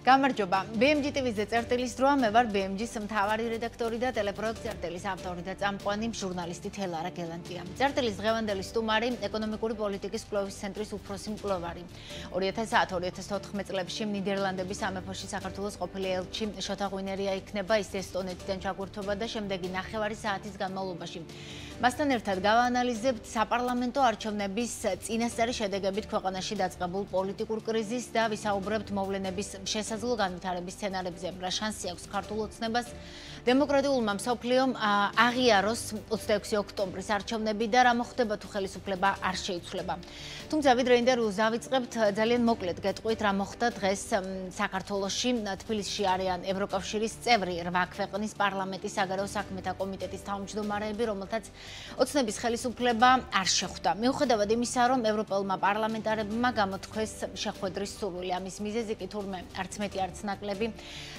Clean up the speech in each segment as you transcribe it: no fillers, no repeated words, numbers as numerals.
გამარჯობა. BMG TV-ზე წერტილის დროა, მე ვარ BMG-ის მთავარი რედაქტორი და ტელეპროექტ წერტილის ავტორი და წამყვანი ჟურნალისტი თელარა გელანტია. წერტილის დღევანდელი სტუმარი ეკონომიკური პოლიტიკის კვლევის ცენტრის უფროსი მკვლევარი. 2010-2014 წლებში ნიდერლანდების სამეფოში საქართველოს ყოფილი ელჩი შოთა ღვინერია იქნება ის ესტონეთიდან ჩაგვირთვება და შემდეგი 9 საათის განმავლობაში. მასთან ერთად გავაანალიზებთ საპარლამენტო არჩევნების წინასწარი შედეგებით ქვეყანაში დაწყებულ პოლიტიკურ კრიზისს და ვისაუბრებთ მოვლენების შესაძლო განვითარების სცენარებზე. რა შანსი აქვს ქართულ ოცნებას დემოკრატიულმა მსოფლიომ აღიაროს 26 ოქტომბრის არჩევნები და რა მოხდება თუ ხელისუფლება არ შეიცვლება. თუმცა ვიდრე ინტერვიუს დავიწყებთ, ძალიან მოკლედ გეტყვით რა მოხდა დღეს საქართველოში. თბილისში არიან ევროკავშირის წევრი 8 ქვეყნის პარლამენტის საგარეო საქმეთა კომიტეტის თავმჯდომარეები, რომელთაც ოცნების ხელისუფლება არ შეხვდა. მიუხედავად იმისა, რომ ევროპელმა პარლამენტარებმა გამოთქვეს შეხვედრის სურვილი, ამის მიზეზი კი თურმე არც მეტი არც ნაკლები.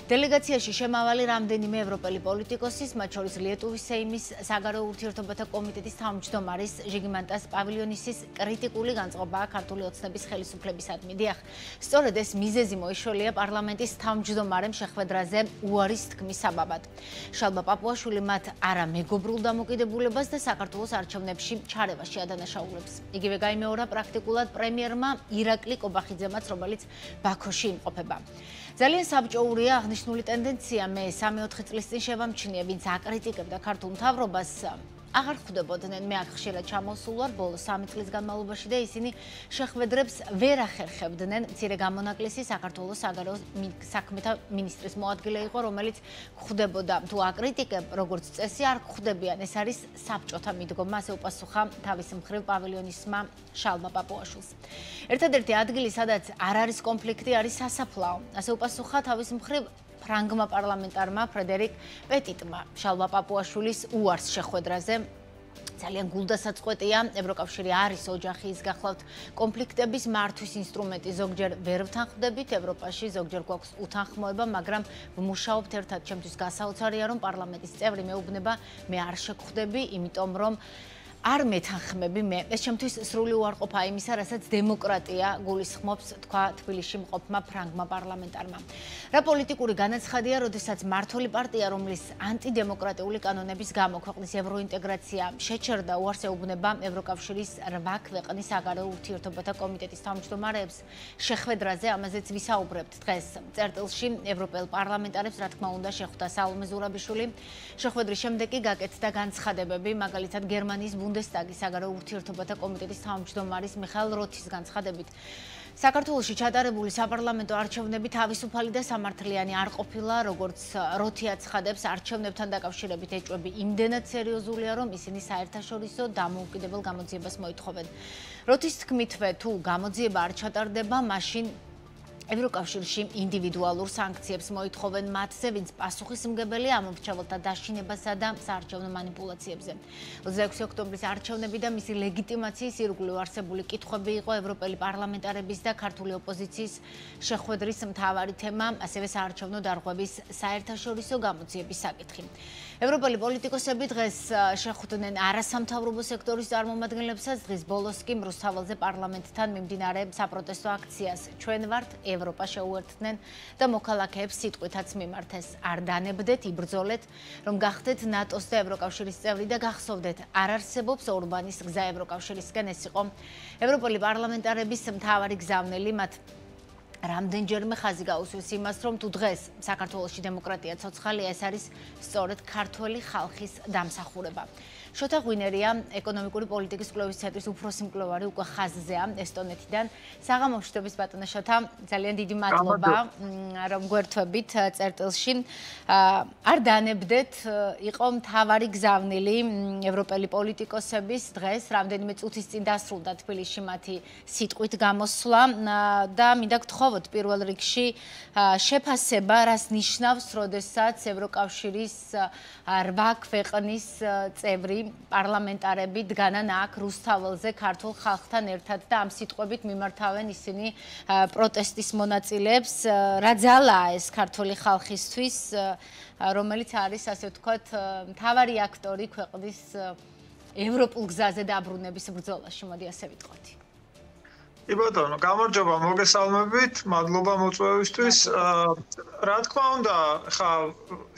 დელეგაციაში შემავალი რამდენიმე ევროპელი პოლიტიკოსის, მათ შორის ლიეტუვის სეიმის საგარეო ურთიერთობათა კომიტეტის თავმჯდომარის ჟიგიმანტას პავილიონისის კრიტიკული განწყობაა ქართული ოცნების ხელისუფლებისადმი. დიახ, სწორედ ეს მიზეზი მოიშველია პარლამენტის თავმჯდომარემ შეხვედრაზე უარის თქმის საბაბად. შალვა პაპუაშვილი მათ არა მეგობრულ დამოკიდებულებას და საქართველოს არჩევნებში ჩარევაში ადანაშაულებს. იგივე გაიმეორა პრაქტიკულად პრემიერმა ირაკლი კობახიძემაც, რომელიც ბაქოში იმყოფება. ძალიან საბჭოურია აღნიშნული ტენდენცია. მე 3-4 წლის წინ შევამჩნიე, ვინც აკრიტიკებდა ქართულ მთავრობას, აღარ ხვდებოდნენ. მე აქ ხშირად ჩამოსულ ვარ ბოლო 3 წლის განმავლობაში და ისინი შეხვედრებს ვერ ახერხებდნენ. მცირე გამონაკლისი საქართველოს საგარეო საქმეთა მინისტრის მოადგილე იყო, რომელიც ხვდებოდა. თუ აკრიტიკებ, როგორც წესი, არ ხვდებიან. ეს არის საბჭოთა მიდგომა, ასე უპასუხა თავის მხრივ პავილიონისმა შალვა პაპუაშვილს. ერთადერთი ადგილი, სადაც არ არის კონფლიქტი, არის სასაფლაო. ასე უპასუხა თავის მხრივ ფრანგმა პარლამენტარმა ფრედერიკ პეტიტმა შალვა პაპუაშვილის უარს შეხვედრაზე. ძალიან გულდასაწყვეტია, ევროკავშირი არის ოჯახი, ის გახლავთ კონფლიქტების მართვის ინსტრუმენტი. ზოგჯერ ვერ ვთანხმდებით ევროპაში, ზოგჯერ გვაქვს უთანხმოება, მაგრამ ვმუშაობთ ერთად. ჩემთვის გასაოცარია, რომ პარლამენტის წევრი მეუბნება, მე არ შეგხვდები, იმიტომ რომ არ მეთანხმები მე. ეს ჩემთვის სრული უარყოფა იმისა, რასაც დემოკრატია გულისხმობს, თქვა თბილისში მყოფმა ფრანგმა პარლამენტარმა. რა პოლიტიკური განაცხადია, როდესაც მმართველი პარტია, რომლის ანტიდემოკრატიული კანონების გამო ქვეყნის ევროინტეგრაცია შეჩერდა, უარს ეუბნება ევროკავშირის 8 ქვეყნის საგარეო ურთიერთობათა კომიტეტის თავმჯდომარეებს შეხვედრაზე, ამაზეც ვისაუბრებთ დღეს. წერტილში ევროპელ პარლამენტარებს, რა თქმა უნდა, შეხვდა სალომე ზურაბიშვილი. შეხვედრის შემდეგ კი გაკეთდა განცხადებები, მაგალითად გერმანიის ბუნდესტაგის საგარეო ურთიერთობათა კომიტეტის თავმჯდომარის მიხაილ როთის განცხადებით. საქართველოში ჩატარებული საპარლამენტო არჩევნები თავისუფალი და სამართლიანი არ ყოფილა, როგორც როთი აცხადებს, არჩევნებთან დაკავშირებით ეჭვები იმდენად სერიოზულია, რომ ისინი საერთაშორისო დამოუკიდებელ გამოძიებას მოითხოვენ. როთის თქმითვე, თუ გამოძიება არ ჩატარდება, მაშინ ევროკავშირში ინდივიდუალურ სანქციებს მოითხოვენ მათზე, ვინც პასუხისმგებელია ამომრჩეველთა დაშინებასა და საარჩევნო მანიპულაციებზე. 26 ოქტომბრის არჩევნები და მისი ლეგიტიმაციის ირგვლივ არსებული კითხვები იყო ევროპელი პარლამენტარების და ქართული ოპოზიციის შეხვედრის მთავარი თემა, ასევე საარჩევნო დარღვევის საერთაშორისო გამოძიების საკითხი. ევროპელი პოლიტიკოსები დღეს შეხვდნენ არასამთავრობო სექტორის წარმომადგენლებსაც, დღის ბოლოს კი რუსთაველზე პარლამენტთან მიმდინარე საპროტესტო აქციას ჩვენ ვართ ევროპა შეუერთდნენ და მოქალაქეებს სიტყვითაც მიმართეს. არ დანებდეთ, იბრძოლეთ, რომ გახდეთ ნატოს და ევროკავშირის წევრი და გახსოვდეთ, არ არსებობს ორბანის გზა ევროკავშირისკენ. ეს იყო ევროპელი პარლამენტარების მთავარი გზავნილი, მათ რამდენჯერმე ხაზი გაუსვეს იმას, რომ თუ დღეს საქართველოში დემოკრატია ცოცხალია, ეს არის სწორედ ქართველი ხალხის დამსახურება. შოთა ღვინერია ეკონომიკური პოლიტიკის კვლევის ცენტრის უფროსი მკვლევარი უკვე ხაზზეა ესტონეთიდან. საღამომშვიდობის ბატონო შოთა, ძალიან დიდი მადლობა რომ გვერთვებით წერტილში. არ დანებდეთ, იყო მთავარი გზავნილი ევროპელი პოლიტიკოსების დღეს, რამდენიმე წუთის წინ დასრულდა თბილისში მათი სიტყვით გამოსვლა და მინდა გთხოვოთ პირველ რიგში შეფასება, რას ნიშნავს, როდესაც ევროკავშირის 8 ქვეყნის წევრი პარლამენტარები დგანან აქ რუსთაველზე ქართულ ხალხთან ერთად და ამ სიტყვებით მიმართავენ ისინი პროტესტის მონაწილეებს. რა ძალაა ეს ქართული ხალხისთვის, რომელიც არის, ასე ვთქვათ, მთავარი აქტორი ქვეყნის ევროპულ გზაზე დაბრუნების ბრძოლაში, მოდი ასე ვიტყოდი. კი ბატონო, გამარჯობა, მოგესალმებით, მადლობა მოწვევისთვის. რა თქმა უნდა, ხა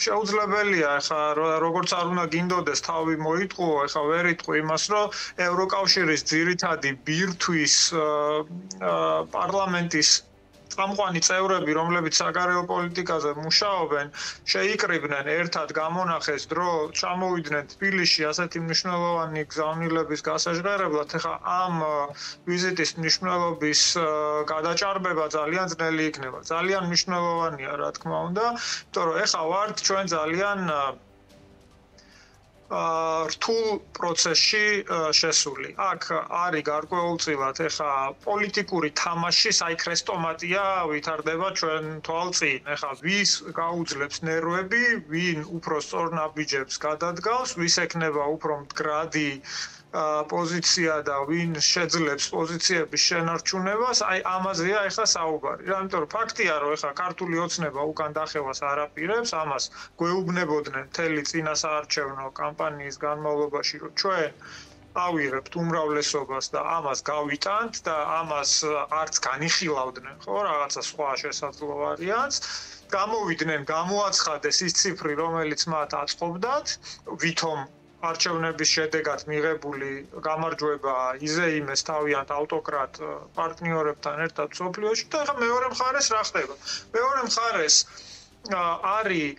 შეუძლებელია, ხა როგორც არ უნდა გინდოდეს თავი მოიტყუო, ხა ვერ იტყვი იმას, რომ ევროკავშირის ძირითადი ბირთვის პარლამენტის წამყვანი წევრები, რომლებიც საგარეო პოლიტიკაზე მუშაობენ, შეიკრიბნენ ერთად გამონახეს დრო, ჩამოვიდნენ თბილისში ასეთი მნიშვნელოვანი გზავნილების გასაჟღერებლად. ეხლა ამ ვიზიტის მნიშვნელობის გადაჭარბება ძალიან ძნელი იქნება. ძალიან მნიშვნელოვანია, რა თქმა უნდა, იმიტომ რომ ეხლა ვართ ჩვენ ძალიან რთულ პროცესში შესული. აქ არის გარკვეულწილად ეხა პოლიტიკური თამაში, აი ქრესტომატია ვითარდება ჩვენ თვალწინ. ეხა ვის გაუძლებს ნერვები, ვინ უფრო სწორ ნაბიჯებს გადადგავს, ვის ექნება უფრო მდგრადი პოზიცია და ვინ შეძლებს პოზიციების შენარჩუნებას, აი ამაზეა ეხლა საუბარი. იმიტომ რომ ფაქტია, რომ ეხლა ქართული ოცნება უკან დახევას არ აპირებს, ამას გვეუბნებოდნენ მთელი წინასაარჩევნო კამპანიის განმავლობაში, რომ ჩვენ ავიღებთ უმრავლესობას და ამას გავიტანთ და ამას არც განიხილავდნენ, ხო, რაღაცა სხვა შესაძლო ვარიანტს. გამოვიდნენ, გამოაცხადეს ის ციფრი, რომელიც მათ აწყობდათ, ვითომ არჩევნების შედეგად მიღებული გამარჯვება იზეიმეს თავიანთ ავტოკრატ პარტნიორებთან ერთად სოფლიოში და ახლა მეორე მხარეს რა ხდება? მეორე მხარეს არის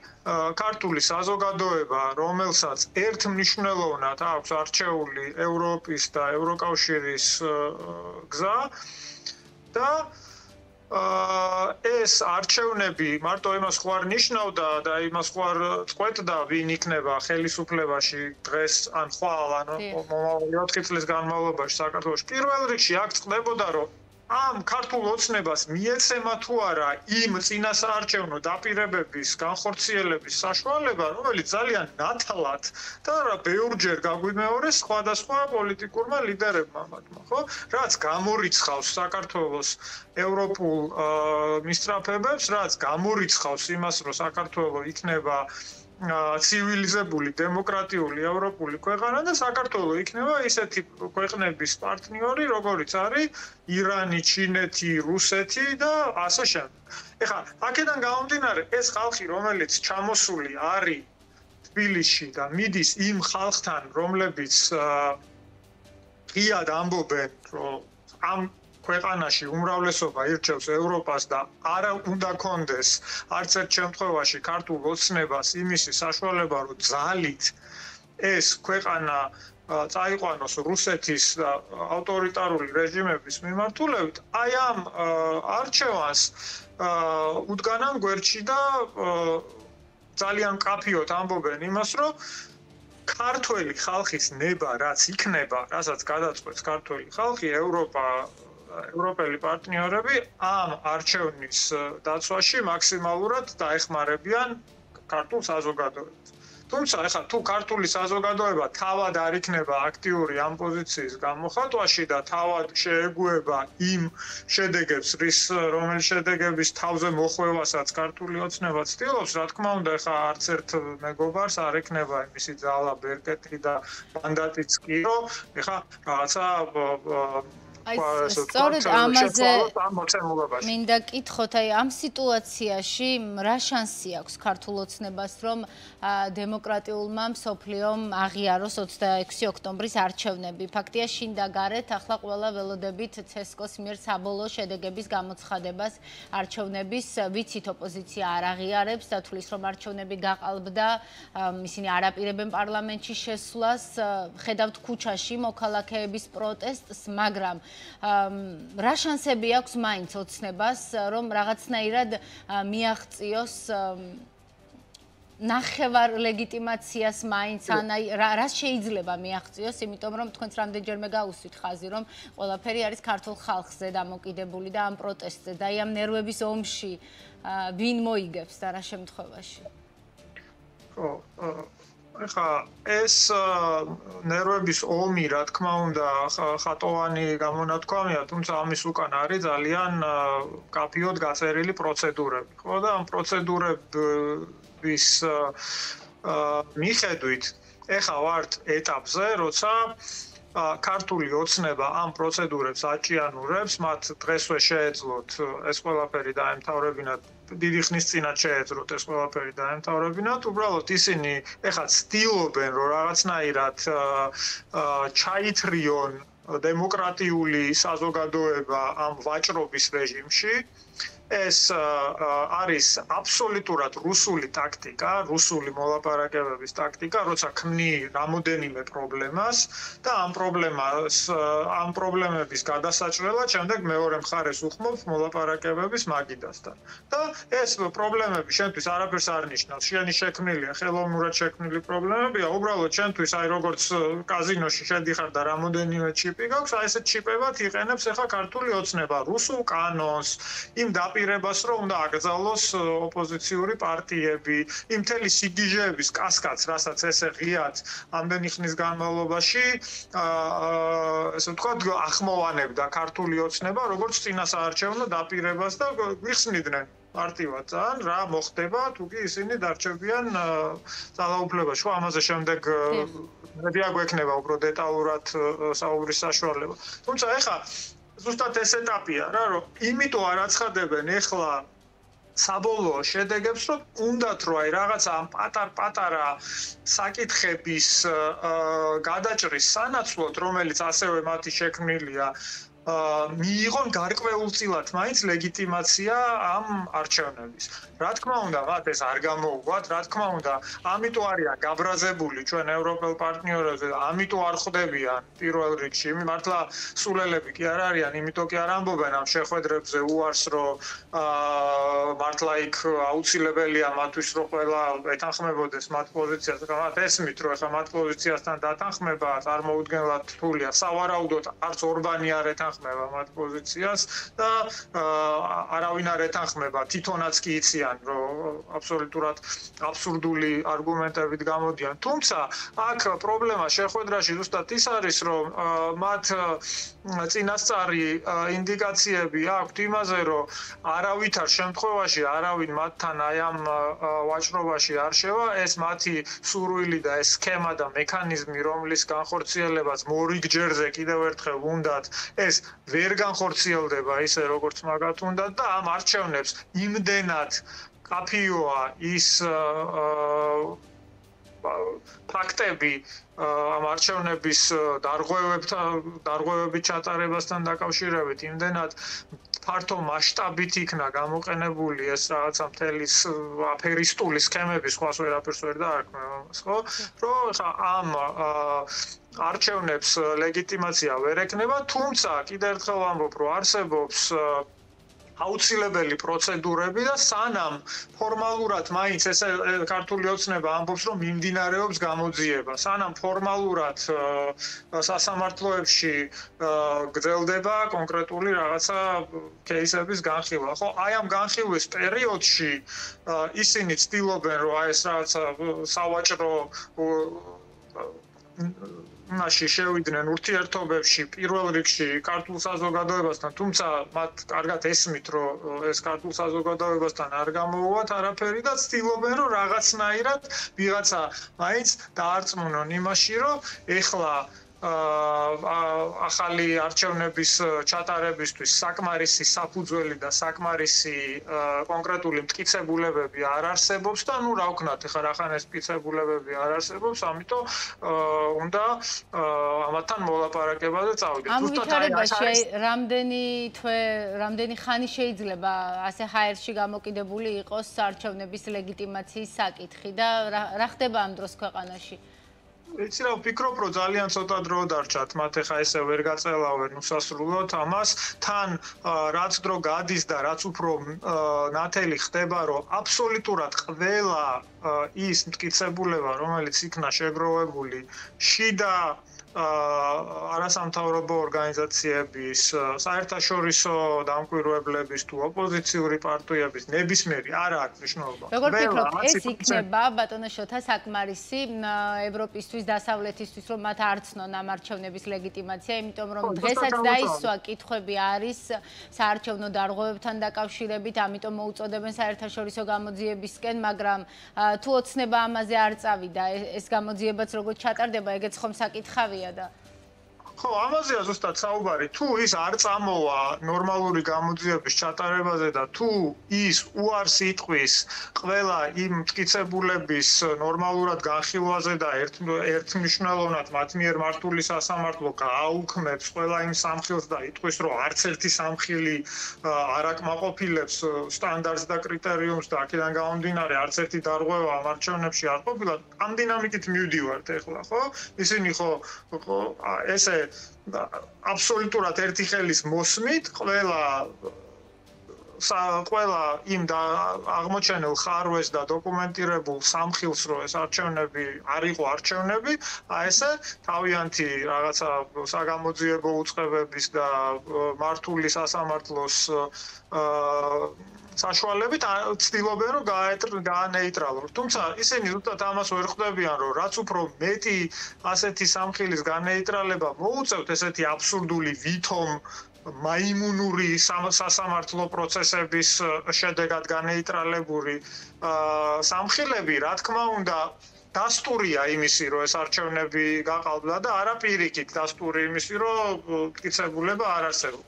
ქართული საზოგადოება, რომელსაც ერთმნიშვნელოვნად აქვს არჩეული ევროპის და ევროკავშირის გზა და ეს არჩევნები მარტო იმას ხო არ ნიშნავდა და იმას ხო არ წყვეტდა, ვინ იქნება ხელისუფლებაში დღეს ან ხვალ ან მომავალი 4 წლის განმავლობაში საქართველოში. პირველ რიგში აქ წდებოდა, რომ ამ ქართულ ოცნებას მიეცემა თუ არა იმ წინასაარჩევნო დაპირებების განხორციელების საშუალება, რომელიც ძალიან ნათლად და ბევრჯერ გაგვიმეორეს სხვადასხვა პოლიტიკურმა ლიდერებმა მათმა, ხო? რაც გამორიცხავს საქართველოს ევროპულ მისწრაფებებს, რაც გამორიცხავს იმას, რომ საქართველო იქნება ცივილიზებული, დემოკრატიული, ევროპული ქვეყანა და საქართველო იქნება ისეთი ქვეყნების პარტნიორი, როგორიც არის ირანი, ჩინეთი, რუსეთი და ასე შემდეგ. ეხლა, აქედან გამომდინარე, ეს ხალხი, რომელიც ჩამოსული არის თბილისში და მიდის იმ ხალხთან, რომლებიც ღიად ამბობენ, რომ ამ ქვეყანაში უმრავლესობა ირჩევს ევროპას და არ უნდა კონდეს არც ერთ შემთხვევაში ქართულ ოცნებას იმისი საშუალება, რომ ძალით ეს ქვეყანა წაიყვანოს რუსეთის ავტორიტარული რეჟიმების მიმართულებით, აი ამ არჩევანს უდგანან გვერდში და ძალიან მკაფიოდ ამბობენ იმას, რომ ქართველი ხალხის ნება, რაც იქნება, რასაც გადაწყვეტს ქართველი ხალხი, ევროპელი პარტნიორები ამ არჩევნის დაცვაში მაქსიმალურად დაეხმარებიან ქართულ საზოგადოებას. თუმცა, ეხლა თუ ქართული საზოგადოება თავად არ იქნება აქტიური ამ პოზიციის გამოხატვაში და თავად შეეგუება იმ შედეგებს, რომელიც შედეგების თავზე მოხვევასაც ქართული ოცნება ცდილობს, რა თქმა უნდა, ეხლა არც ერთ მეგობარს არ ექნება იმისი ძალა, ბერკეტი და მანდატიც კი, რომ ეხლა რაღაცა სწორედ ამაზე მინდა კითხოთ, აი ამ სიტუაციაში რა შანსი აქვს ქართულ ოცნებას, რომ დემოკრატიულმა მსოფლიომ აღიაროს 26 ოქტომბრის არჩევნები. ფაქტია, შინ და გარეთ ახლა ყველა ველოდებით ცესკოს მიერ საბოლოო შედეგების გამოცხადებას არჩევნების, ვიცით ოპოზიცია არ აღიარებს და თulis რომ არჩევნები გაყალბდა, ისინი არ აპირებენ პარლამენტში შესვლას, ხედავთ ქუჩაში მოქალაქეების პროტესტს, მაგრამ რა შანსები აქვს მაინც ოცნებას, რომ რაღაცნაირად მიაღწიოს ნახევარ ლეგიტიმაციას მაინც, ან აი რა შეიძლება მიაღწიოს, იმიტომ რომ თქვენც რამდენჯერმე გაუსვით ხაზი, რომ ყველაფერი არის ქართულ ხალხზე დამოკიდებული და ამ პროტესტზე და აი ამ ნერვების ომში ვინ მოიგებს და რა შემთხვევაში? ხო, ეხლა ეს ნერვების ომი, რა თქმა უნდა, ხატოვანი გამონათქვამია, თუმცა ამის უკან არის ძალიან კაფიოდ გაწერილი პროცედურები, ხო და ამ პროცედურების მიხედვით ეხლა ვართ ეტაპზე, როცა ქართული ოცნება ამ პროცედურებს აჭიანურებს, მათ დღესვე შეეძლოთ ეს ყველაფერი დაემთავრებინათ, დიდი ხნის წინათ შეეძლოთ ეს ყველაფერი დაემთავრებინათ, უბრალოდ ისინი ეხლა ცდილობენ, რომ რაღაცნაირად ჩაითრიონ დემოკრატიული საზოგადოება ამ ვაჭრობის რეჟიმში. ეს არის აბსოლუტურად რუსული ტაქტიკა, რუსული მოლაპარაკებების ტაქტიკა, როცა ქმნი რამოდენიმე პრობლემას და ამ პრობლემების გადასაჭრელად შემდეგ მეორე მხარეს უხმობს მოლაპარაკებების მაგიდასთან. და ეს პრობლემები შენთვის არაფერს არ ნიშნავს. შენი შექმნილია, ხელოვნურად შექმნილი პრობლემებია, უბრალოდ შენთვის აი როგორც კაზინოში შედიხარ და რამოდენიმე ჩიპი გაქვს, აი ესეთ ჩიპებად იყენებს ახლა ქართული ოცნება რუსულ კანონს, იმ პირებას რომ უნდა აკრძალოს ოპოზიციური პარტიები, იმ მთელი სიგიჟეების კასკადს, რასაც ესე ღიად ამდენი ხნის განმავლობაში, ესე ვთქვათ, ახმოვანებდა ქართული ოცნება, როგორც წინასაარჩევნო დაპირებას და გვიხსნიდნენ მარტივად ძალიან რა მოხდება, თუ კი ისინი დარჩებიან ძალაუფლებაში. ხო, ამაზე შემდეგ მედი აგვექნება უფრო დეტალურად საუბრის საშუალება. თუმცა ეხლა ზუსტად ეს ეტაპია რა, რომ იმიტომ არ აცხადებენ ეხლა საბოლოო შედეგებს, რომ უნდათ რომ აი რაღაცა ამ პატარ-პატარა საკითხების გადაჭრის სანაცვლოდ, რომელიც ასევე მათი შექმნილია, მიიღონ გარკვეულწილად მაინც ლეგიტიმაცია ამ არჩევნების. რა თქმა უნდა, მათ ეს არ გამოუგვათ, რა თქმა უნდა, ამიტომ არიან გაბრაზებული ჩვენ ევროპელ პარტნიორებზე, ამიტომ არ ხვდებიან პირველ რიგში. მართლა სულელები კი არ არიან, იმიტომ კი არ ამბობენ ამ შეხვედრებზე უარს, რომ მართლა იქ აუცილებელია მათთვის, რომ ყველა ეთანხმებოდეს მათ პოზიციას. მათ ესმით, რომ ახლა მათ პოზიციასთან დათანხმება წარმოუდგენლად რთულია. სავარაუდოდ არც ორბანი არ ეთანხმება მათ პოზიციას და არავინ არ ეთანხმება, თვითონაც კი იციან რომ აბსოლუტურად აბსურდული არგუმენტებით გამოდიან. თუმცა აქ პრობლემა შეხვედრაში ზუსტად ის არის, რომ მათ წინასწარი ინდიკაციები აქვთ იმაზე, რომ არავითარ შემთხვევაში არავინ მათთან აი ამ ვაჭრობაში არ შევა, ეს მათი სურვილი და ეს სქემა და მექანიზმი, რომლის განხორციელებაც მორიგჯერზე კიდევ ერთხელ უნდათ, ეს ვერ განხორციელდება ისე როგორც მაგათ უნდათ და ამ არჩევნებს იმდენად კაფიოა ის ფაქტები ამ არჩევნების დარღვევებით ჩატარებასთან დაკავშირებით იმდენად ფართო მასშტაბით იქნა გამოყენებული ეს რაღაცა მთელი აფერისტული სქემები, სხვას ვერაფერს ვერ დაარქმევ ამას, ხო? რომ ამ არჩევნებს ლეგიტიმაცია ვერ ექნება, თუმცა კიდევ ერთხელ ვამბობ, რომ არსებობს აუცილებელი პროცედურები და სანამ ფორმალურად მაინც ეს ქართული ოცნება ამბობს, რომ მიმდინარეობს გამოძიება, სანამ ფორმალურად სასამართლოებში გრძელდება კონკრეტული რაღაცა кейსების განხილვა. ხო, აი ამ განხილვის პერიოდში ისინი ცდილობენ, რომ აი ეს რაღაცა სავაჭრო მაშინ შევიდნენ ურთიერთობებში პირველ რიგში ქართულ საზოგადოებასთან, თუმცა მათ კარგად ესმით, რომ ეს ქართულ საზოგადოებასთან არ გამოუვათ არაფერი და ცდილობენ, რომ რაღაცნაირად ვიღაცა მაინც დაარწმუნონ იმაში, რომ ეხლა ახალი არჩევნების ჩატარებისთვის საკმარისი საფუძველი და საკმარისი კონკრეტული მტკიცებულებები არ არსებობს და ნუ რა ვქნათ, ეხლა რახან ეს მტკიცებულებები არ არსებობს, ამიტომ უნდა ამათთან მოლაპარაკებაზე წავიდეთ. ამ ვითარებაში რამდენი ხანი შეიძლება ასე ჰაერში გამოკიდებული იყოს არჩევნების ლეგიტიმაციის საკითხი და რა ხდება ამ დროს ქვეყანაში? იცი რა ვფიქრობ, რომ ძალიან ცოტა დრო დარჩათ, მათ ეხა ესე ვერ გაწელავენ უსასრულოდ ამას, თან რაც დრო გადის და რაც უფრო ნათელი ხდება, რომ აბსოლუტურად ყველა ის მტკიცებულება, რომელიც იქნა შეგროვებული შიდა არასამთავრობო ორგანიზაციების, საერთაშორისო დამკვირვებლების თუ ოპოზიციური პარტიების ნებისმიერი არ აქვს მნიშვნელობა. როგორ ფიქრობთ, ეს იქნება ბატონო შოთა საკმარისი ევროპისთვის, დასავლეთისთვის, რომ მათ არცნონ ამ არჩევნების ლეგიტიმაცია, იმიტომ რომ დღესაც დაისვა კითხვები არის საარჩევნო დარღვევებთან დაკავშირებით, ამიტომ მოუწოდებენ საერთაშორისო გამოძიებისკენ, მაგრამ თუ ოცნება ამაზე არ წავიდა, ეს გამოძიებაც როგორ ჩატარდება, ეგეც ხომ საკითხავია და ხო, ამაზეა ზუსტად საუბარი. თუ ის არ წამოვა ნორმალური გამოძიების ჩატარებაზე და თუ ის უარს იტყვის ყველა იმ მტკიცებულების ნორმალურად განხილვაზე და ერთმნიშვნელოვნად მათ მიერ მართული სასამართლო გააუქმებს ყველა იმ სამხილს და იტყვის, რომ არც ერთი სამხილი არ აკმაყოფილებს სტანდარტს და კრიტერიუმს და აქედან გამომდინარე არც ერთი დარღვევა ამ არჩევნებში არ ყოფილა, ამ დინამიკით მივდივართ ახლა, ხო? ისინი ხო ესე აბსოლუტურად ერთი ხელის მოსმით ყველა იმ აღმოჩენილ ხარვეს და დოკუმენტირებულ სამხილს, რომ ეს არჩევნები არ იყო არჩევნები, ესე თავიანთი რაღაცა საგამოძიებო უწყებების და მართული სასამართლოს საშუალებით ცდილობენ რომ გაანეიტრალონ. თუმცა ისინი ზუსტად ამას ვერ ხვდებიან, რომ რაც უფრო მეტი ასეთი სამხილის განეიტრალება მოუწევთ, ესეთი აბსურდული ვითომ მაიმუნური სასამართლო პროცესების შედეგად განეიტრალებული სამხილები, რა თქმა უნდა, დასტურია იმისი, რომ ეს არჩევნები გაყალბდა და არა პირიქით დასტური იმისი, რომ მტკიცებულება არ არსებობს.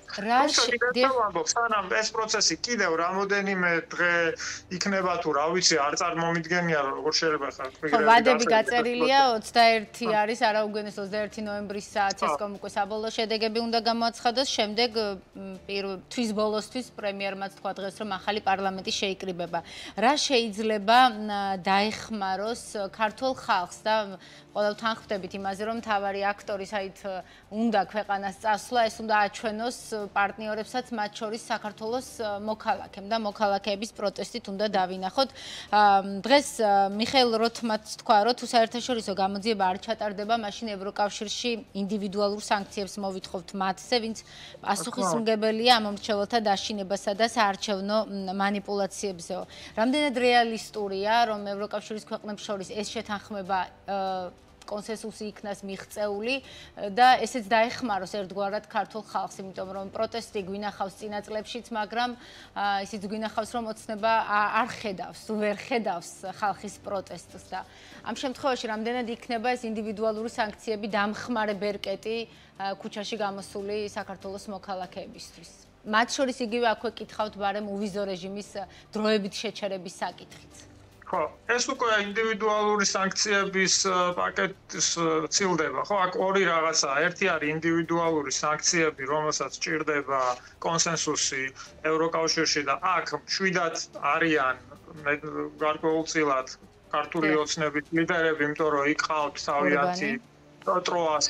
სანამ ეს პროცესი კიდევ რამოდენიმე დღე იქნება თუ რა ვიცი, არ წარმომიდგენია, რომ როგორ შეიძლება ხარ. ვადები გაწერილია 21 არის, არაუგენეს 21 ნოემბრის საათისკომ უკვე საბოლოო შედეგები უნდა გამოაცხადოს, შემდეგ თვის ბოლოსთვის პრემიერმა თქვა დღეს, რომ ახალი პარლამენტი შეიკრიბება. რა შეიძლება დაეხმაროს ქართულ ხალხს და ყოველთვის ხვდებით იმაზე, რომ მთავარი აქტორი საით უნდა ქვეყანას წასვლა, ეს უნდა აჩვენოს პარტნიორებსაც, მათ შორის საქართველოს მოქალაქემ და მოქალაქეების პროტესტით უნდა დავინახოთ. დღეს მიხეილ როთმაც თქვა, რომ თუ საერთაშორისო გამოძიება არ ჩატარდება, მაშინ ევროკავშირში ინდივიდუალურ სანქციებს მოვითხოვთ მათზე, ვინც პასუხისმგებელია ამ მომრჩეველთა დაშინებასა და საარჩევნო მანიპულაციებზეო. რამდენად რეალისტურია, რომ ევროკავშირის ქვეყნებს შორის ეს შეთანხმება კონსენსუსი იქნას მიღწეული და ესეც დაეხმაროს ერთგვარად ქართულ ხალხს, იმიტომ რომ პროტესტი გვინახავს წინა წლებშიც, მაგრამ ისიც გვინახავს, რომ ოცნება არ ხედავს, თუ ვერ ხედავს ხალხის პროტესტს და ამ შემთხვევაში რამდენად იქნება ეს ინდივიდუალური სანქციები დამხმარე ბერკეტი ქუჩაში გამოსული საქართველოს მოქალაქეებისთვის. მათ შორის იგივე აქვე კითხავთ ბარემ უვიზო რეჟიმის დროებით შეჩერების საკითხიც. ხო, ეს უკვე ინდივიდუალური სანქციების პაკეტის ცილდება, ხო, აქ ორი რაღაცაა. ერთი არის ინდივიდუალური სანქციები, რომელსაც ჭირდება კონსენსუსი ევროკავშირში და აქ მშვიდად არიან გარკვეულწილად ქართული ოცნების ლიდერები, იმიტომ რომ იქ ყავთ თავიანთი ტროას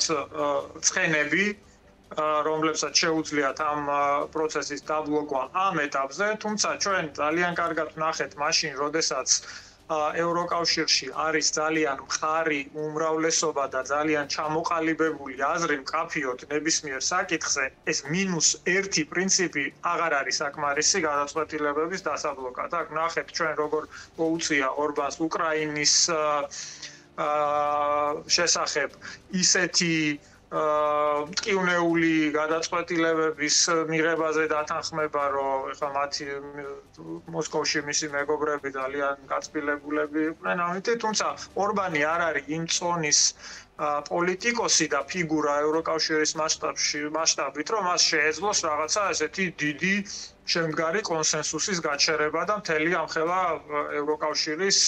ცხენები, რომლებსაც შეუძლიათ ამ პროცესის დაბლოკვა ამ ეტაპზე, თუმცა ჩვენ ძალიან კარგად ვნახეთ მაშინ, როდესაც ევროკავშირში არის ძალიან მხარი უმრავლესობა და ძალიან ჩამოყალიბებული აზრი მკაფიოდ ნებისმიერ საკითხზე, ეს -1 პრინციპი აღარ არის საკმარისი გადაწყვეტილებების დასაბლოკად. აქ ვნახეთ ჩვენ როგორ მოუწია ორბანს უკრაინის შესახებ ისეთი მტკივნეული გადაწყვეტილებების მიღებაზე დათანხმება, რომ ეხლა მათი მოსკოვში მისი მეგობრები ძალიან გაწმილებულები იყვნენ ამით, თუმცა ორბანი არ არის იმ წონის პოლიტიკოსი და ფიგურა ევროკავშირის მასშტაბით, რომ მას შეეძლოს რაღაცა ესეთი დიდი შემდგარი კონსენსუსის გაჩერება და მთელი ამხელა ევროკავშირის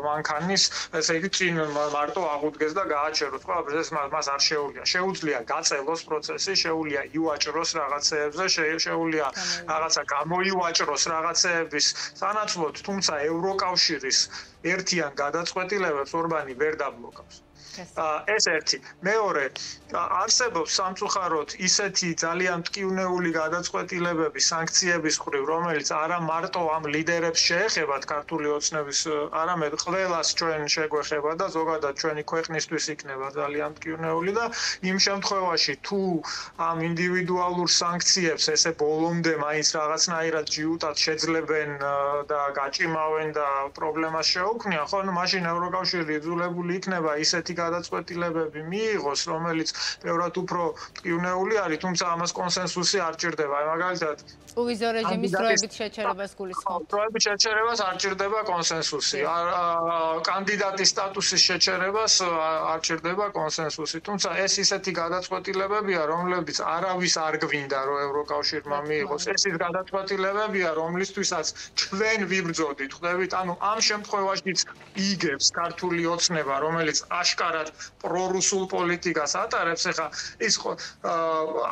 მანქანის, ესე იგი, წინ მარტო აღუდგეს და გააჩეროს. ყველაფერს მას არ შეუძლია. შეუძლია გაწელოს პროცესი, შეუძლია ივაჭროს რაღაცეებზე, შეუძლია რაღაცა გამოივაჭროს რაღაცეების სანაცვლოდ, თუმცა ევროკავშირის ერთიან გადაწყვეტილებებს ორბანი ვერ დაბლოკავს. ეს ერთი. მეორე, არსებობს სამწუხაროდ ისეთი ძალიან მტკივნეული გადაწყვეტილებები სანქციების მხრივ, რომელიც არა მარტო ამ ლიდერებს შეეხებათ ქართული ოცნების, არამედ ყველას ჩვენ შეგვეხება და ზოგადად ჩვენი ქვეყნისთვის იქნება ძალიან მტკივნეული და იმ შემთხვევაში თუ ამ ინდივიდუალურ სანქციებს ესე ბოლომდე მაინც რაღაცნაირად ჯიუტად შეძლებენ და გაჭიმავენ და პრობლემას გაუქმნია, ხო, ну მაშინ ევროკავშირი იძულებული იქნება ისეთი გადაწყვეტილებები მიიღოს, რომელიც ბევრად უფრო მტკივნეული არის, თუმცა ამას კონსენსუსი არ ჭირდება. აი მაგალითად უვიზო რეჟიმის დროებით შეჩერებას გულისხმობთ. დროებით შეჩერებას არ ჭირდება კონსენსუსი. კანდიდატის სტატუსის შეჩერებას არ ჭირდება კონსენსუსი. თუმცა ეს ისეთი გადაწყვეტილებებია, რომლებიც არავის არ გვინდა, რომ ევროკავშირმა მიიღოს. ეს ის გადაწყვეტილებებია, რომლისთვისაც ჩვენ ვიბრძოდით, ხვდებით? ანუ ამ შემთხვევაშიც იგებს ქართული ოცნება, რომელიც აშკარად პრორუსულ პოლიტიკას ატარებს, ეხა ის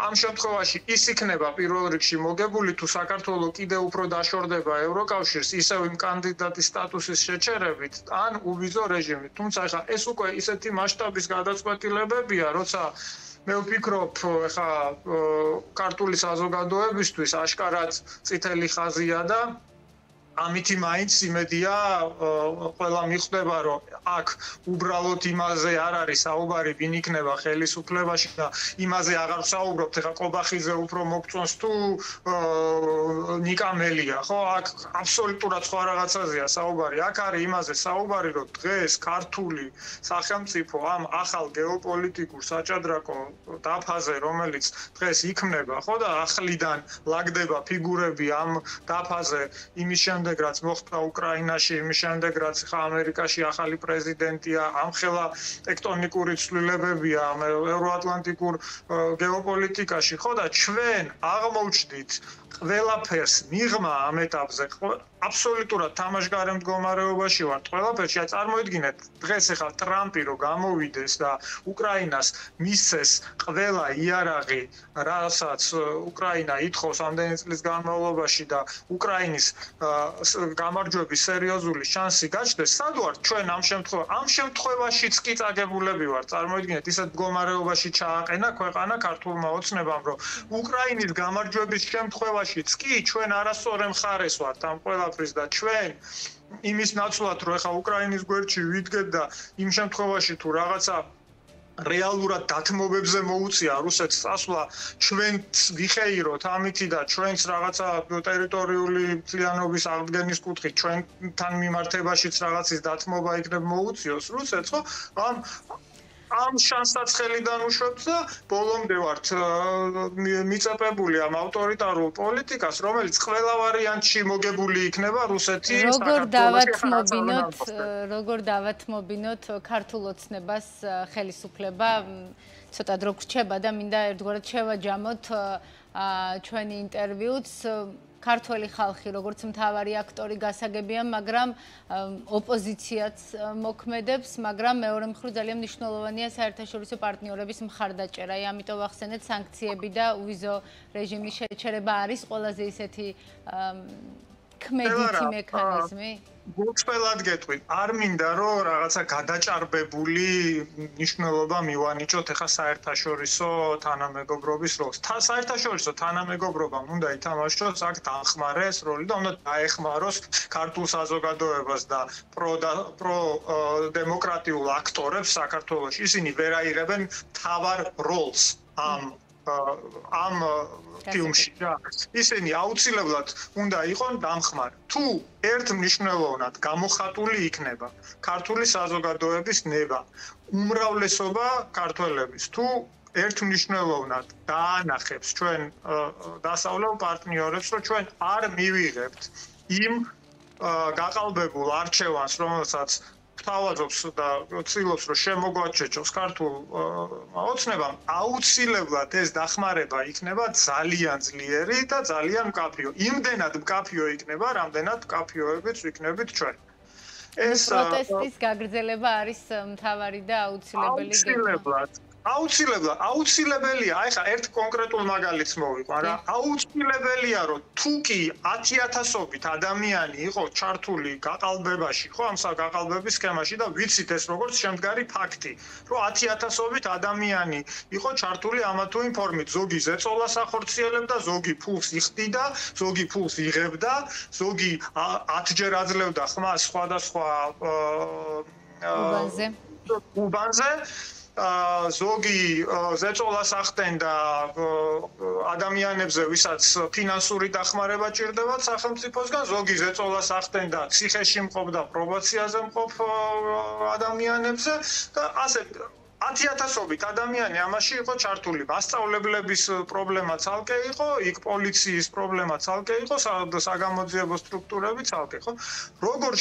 ამ შემთხვევაში ის იქნება პირველ რიგში მოგებული თუ საქართველოს კიდევ უფრო დაშორდება ევროკავშირს ისევ იმ კანდიდატის სტატუსის შეჩერებით ან უვიზო რეჟიმით. თუმცა ეხა ეს უკვე ისეთი მასშტაბის გადაწყვეტილებებია, როცა მე ვფიქრობ, ეხა ქართული საზოგადოებისთვის აშკარად წითელი ხაზია და ამითი მაინც იმედია ყველა მიხვდება, რომ აქ უბრალოდ იმაზე არ არის საუბარი, ვინ იქნება ხელისუფლებაში და იმაზე აღარ ვსაუბრობთ, ეხა ყობახიძე უფრო მოგწონს თუ ნიკამელია, ხო? აქ აბსოლუტურად სხვა რაღაცაზეა საუბარი. აქ არის იმაზე საუბარი, რომ დღეს ქართული სახელმწიფო ამ ახალ გეოპოლიტიკურ საჭადრაკო დაფაზე, რომელიც დღეს იქმნება, ხო და ახლიდან ლაგდება ფიგურები ამ დაფაზე იმის შემდეგ რაც მოხდა უკრაინაში, იმის შემდეგ რაც ხა ამერიკაში ახალი პრეზიდენტია, ამხელა ტექტონიკური ცვლილებებია ევროატლანტიკურ გეოპოლიტიკაში, ხო და ჩვენ აღმოჩნდით ყველაფერს მიღმა ამ ეტაპზე აბსოლუტურად თამაშგარე მდგომარეობაში ვართ ყველაფერში. აი წარმოიდგინეთ, დღეს ახლა ტრამპი რო გამოვიდეს და უკრაინას მისცეს ყველა იარაღი, რასაც უკრაინა ითხოვს ამდენი წლის განმავლობაში და უკრაინის გამარჯვების სერიოზული შანსი გაჩნდეს, სად ვართ ჩვენ ამ შემთხვევაშიც კი წაგებულები ვართ. წარმოიდგინეთ, ისეთ მდგომარეობაში ჩააყენა ქვეყანა ქართულმა ოცნებამ, რომ უკრაინის გამარჯვების შემთხვევაშიც კი ჩვენ არასწორ მხარეს ვართ ამ ყველაფრის და ჩვენ იმის ნაცვლად, რომ ეხა უკრაინის გვერდში ვიდგეთ და იმ შემთხვევაში თუ რაღაცა რეალურად დათმობებზე მოუწია რუსეთს წასვლა, ჩვენც ვიხეიროთ ამითი და ჩვენც რაღაცა ტერიტორიული მთლიანობის აღდგენის კუთხით ჩვენთან მიმართებაშიც რაღაცის დათმობა იქნებ მოუწიოს რუსეთს, ხო? ამ შანსსაც ხელიდან უშვებთ და ბოლომდე ვართ მიწებებული ამ ავტორიტარულ პოლიტიკას, რომელიც ყველა ვარიანტში მოგებული იქნება რუსეთი როგორ დავათმობინოთ ქართულ ოცნებას ხელისუფლება ცოტა დრო გრჩება და მინდა ერთგვარად შევაჯამოთ ჩვენი ინტერვიუც. ქართველი ხალხი როგორც მთავარი აქტორი გასაგებია, მაგრამ ოპოზიციაც მოქმედებს, მაგრამ მეორე მხრივ ძალიან მნიშვნელოვანია საერთაშორისო პარტნიორების მხარდაჭერა. ამიტომ ვახსენეთ სანქციები და უვიზო რეჟიმის შეჩერება არის ყველაზე ისეთი ქმედითი მექანიზმი. გულწრფელად გეტყვით, არ მინდა რომ რაღაცა გადაჭარბებული მნიშვნელობა მივანიჭოთ ახლა საერთაშორისო თანამეგობრობის როლს. საერთაშორისო თანამეგობრობამ უნდა ითამაშოს აქ დამხმარეს როლი და უნდა დაეხმაროს ქართულ საზოგადოებას და პროდემოკრატიულ აქტორებს საქართველოში. ისინი ვერ აიღებენ მთავარ როლს ამ ფილმში და ისინი აუცილებლად უნდა იყონ დამხმარე. თუ ერთ მნიშვნელოვნად გამოხატული იქნება ქართული საზოგადოების ნება, უმრავლესობა ქართველების, თუ ერთ მნიშვნელოვნად დაანახებს ჩვენ დასავლელ პარტნიორებს, რომ ჩვენ არ მივიღებთ იმ გაყალბებულ არჩევანს, რომელსაც თავაზობს და ცდილობს რომ შემოგვაჩეჩოს ქართულ ოცნებამ, აუცილებლად ეს დახმარება იქნება ძალიან ძლიერი და ძალიან მკაფიო. იმდენად მკაფიო იქნება, რამდენად მკაფიოებიც ვიქნებით ჩვენ. ეს პროტესტის გაგრძელება არის მთავარი და აუცილებელი. აუცილებელია, ახლა ერთ კონკრეტულ მაგალითს მოვიყვან რა. აუცილებელია, რომ თუ კი 10,000-ობით ადამიანი იყო ჩართული გაყალბებაში, ხო, ამ გაყალბების სქემაში და ვიცით ეს როგორც შემდგარი ფაქტი, რომ 10,000-ობით ადამიანი იყო ჩართული ამა თუ იმ ფორმით. ზოგი ზეწოლას ახორციელებდა, ზოგი ფულს იხდიდა, ზოგი ფულს იღებდა, ზოგი 10-ჯერ აძლევდა ხმას სხვადასხვა უბანზე. ზოგი ზეწოლას ახდენდა ადამიანებზე, ვისაც ფინანსური დახმარება ჭირდებათ სახელმწიფოსგან, ზოგი ზეწოლას ახდენდა ციხეში მყოფ და პრობაციაზე მყოფ ადამიანებზე და ასე 10,000-ობით ადამიანი ამაში იყო ჩართული. მასწავლებლების პრობლემა ცალკე იყო, იქ პოლიციის პრობლემა ცალკე იყო, საგამოძიებო სტრუქტურები ცალკე, ხო? როგორ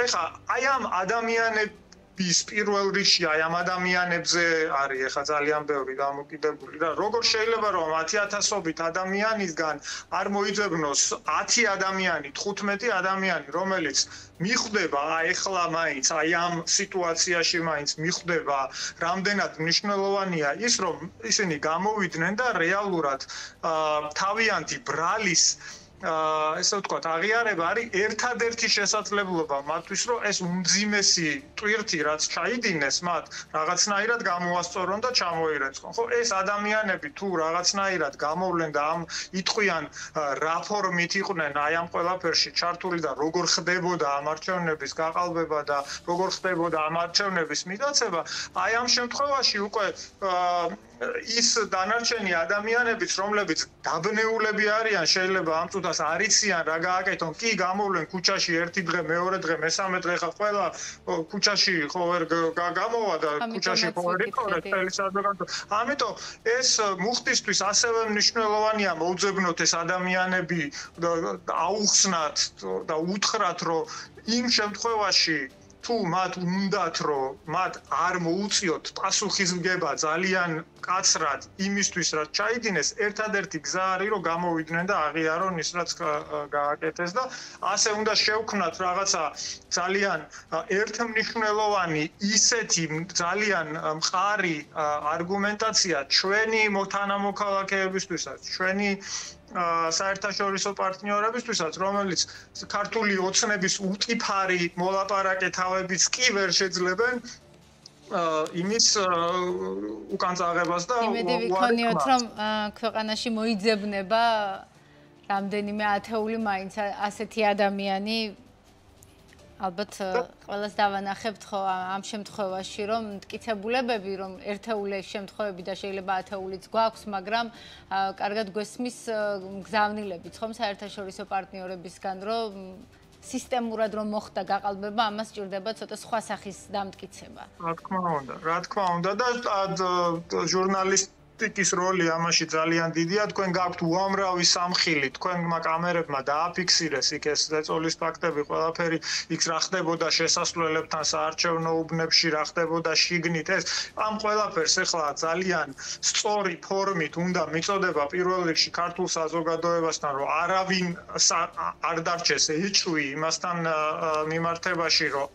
ეხა აი ამ ადამიანების პირველ რიგში აი ამ ადამიანებზე არის ეხა ძალიან ბევრი დამოკიდებული და როგორ შეიძლება რომ 10,000-ობით ადამიანისგან არ მოიძებნოს 10 ადამიანი, 15 ადამიანი, რომელიც მიხვდება ეხლა მაინც აი ამ სიტუაციაში მაინც მიხვდება რამდენად მნიშვნელოვანია ის რომ ისინი გამოვიდნენ და რეალურად თავიანთი ბრალის ესე ვთქვათ, აღიარება არის ერთადერთი შესაძლებლობა მათთვის, რომ ეს უმძიმესი ტვირთი, რაც ჩაიდინეს მათ, რაღაცნაირად გამოასწორონ და ჩამოირეცხონ. ხო, ეს ადამიანები თუ რაღაცნაირად გამოვლენ და ამ იტყვიან რა ფორმით იყვნენ აი ამ ყველაფერში ჩართული და როგორ ხდებოდა ამ არჩევნების გაყალბება და როგორ ხდებოდა ამ არჩევნების მიტაცება, აი ამ შემთხვევაში უკვე ის დანარჩენი ადამიანებიც, რომლებიც დაბნეულები არიან, შეიძლება ამ წუთას არიციან რა გააკეთონ, კი გამოვლენ ქუჩაში ერთი დღე, მეორე დღე, მესამე დღე ხა ყველა ქუჩაში ხო ვერ გამოვა და ქუჩაში ხო ვერ იყო წელიწადად. ამიტომ ეს მუხტისთვის ასევე მნიშვნელოვანია მოუძებნოთ ეს ადამიანები აუხსნათ და უთხრათ, რომ იმ შემთხვევაში თუ მათ უნდათ რომ მათ არ მოუწიოთ პასუხისმგება ძალიან კაცრად იმისთვის რაც ჩაიდინეს ერთადერთი გზა არის რომ გამოვიდნენ და აღიარონ ის რაც გააკეთეს და ასე უნდა შევქმნათ რაღაცა ძალიან ერთმნიშვნელოვანი ისეთი ძალიან მყარი არგუმენტაცია ჩვენი თანამოქალაქეებისთვისაც ჩვენი საერთაშორისო პარტნიორებისთვისაც, რომელიც ქართული ოცნების უტიფარი მოლაპარაკე თავებიც კი ვერ შეძლებენ იმის უკანწაღებას და იმედი ვიქონიოთ, რომ ქვეყანაში მოიძებნება რამდენიმე ათეული მაინც ასეთი ადამიანი ალბათ ყველას დავანახებთ ხო ამ შემთხვევაში რომ მტკიცებულებები რომ ერთეული შემთხვევები და შეიძლება ათეულიც გვაქვს მაგრამ კარგად გვესმის გზავნილებიც ხომ საერთაშორისო პარტნიორებისგან რომ სისტემურად რომ მოხდა გაყალბება ამას ჭირდება ცოტა სხვა სახის დამტკიცება. რა თქმა უნდა და ჟურნალისტიკის როლი ამაში ძალიან დიდია. თქვენ გაქვთ უამრავი სამხილი, თქვენმა კამერებმა დააფიქსირეს იქ ეს ზეწოლის ფაქტები, ყველაფერი იქ რა ხდებოდა შესასვლელებთან საარჩევნო უბნებში, რა ხდებოდა შიგნით ეს ამ ყველაფერს ახლა ძალიან სწორი ფორმით უნდა მიწოდება პირველ რიგში ქართულ საზოგადოებასთან, რომ არავინ არ დარჩეს ეჭვი იმასთან მიმართებაში, რომ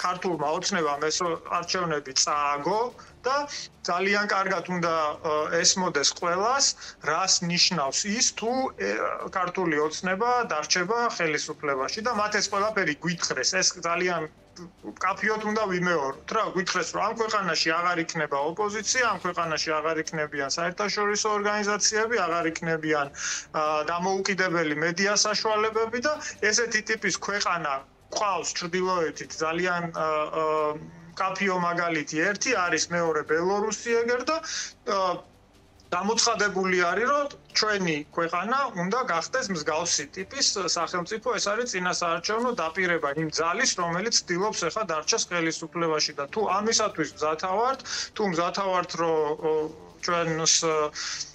ქართულმა ოცნებამ ეს არჩევნები წააგო და ძალიან კარგად უნდა ესმოდეს ყველას, რას ნიშნავს ის თუ ქართული ოცნება დარჩება ხელისუფლებაში და მათ ეს ყველაფერი გვითხრეს. ეს ძალიან კაფიოდ უნდა ვიმეოროთ რა, გვითხრეს რომ ამ ქვეყანაში აღარ იქნება ოპოზიცია, ამ ქვეყანაში აღარ იქნებიან საერთაშორისო ორგანიზაციები, აღარ იქნებიან დამოუკიდებელი მედია საშუალებები და ესეთი ტიპის ქვეყანა ყავს ჩრდილოეთით ძალიან კაფიო მაგალითი ერთი არის მეორე ბელორუსი ეგერ და გამოცხადებული არის რომ ჩვენი ქვეყანა უნდა გახდეს მსგავსი ტიპის სახელმწიფო ეს არის წინასაარჩევნო დაპირება იმ ძალის რომელიც ცდილობს ახლა დარჩეს ხელისუფლებაში და თუ ამისათვის მზათა ვართ თუ მზათა ვართ რომ ჩვენს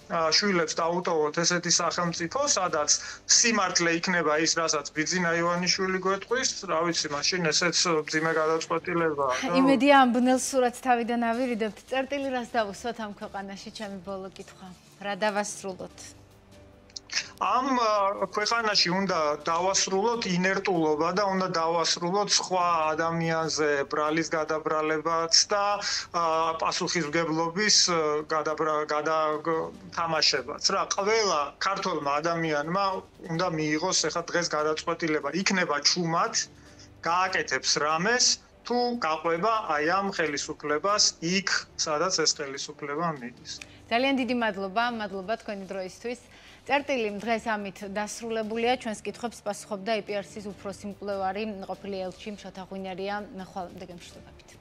შვილებს დაუტოვოთ ესეთი სახელმწიფო, სადაც სიმართლე იქნება ის, რასაც ბიძინა ივანიშვილი გვეტყვის, რა ვიცი, მაშინ ესეც მძიმე გადაწყვეტილება. იმედია ამ ბნელ სურათს თავიდან ავირიდებთ. წერტილი რას დავუსვათ ამ ქვეყანაში, ჩემი ბოლო კითხვა. რა დავასრულოთ? ამ ქვეყანაში უნდა დავასრულოთ ინერტულობა და უნდა დავასრულოთ სხვა ადამიანზე ბრალის გადაბრალებაც და პასუხისმგებლობის თამაშებაც. რა, ყველა ქართველმა ადამიანმა უნდა მიიღოს ახლა დღეს გადაწყვეტილება. იქნება ჩუმად, გააკეთებს რამეს თუ გაყვება აი ამ ხელისუფლებას იქ, სადაც ეს ხელისუფლება მიდის. ძალიან დიდი მადლობა თქვენი დროისთვის. წერტილი დღეს ამით დასრულებულია. ჩვენს კითხვებს პასუხობდა IPRC-ის უფროსი მკვლევარი ყოფილი ელჩი შოთა ღვინერია. ხვალამდე გემშვიდობებით.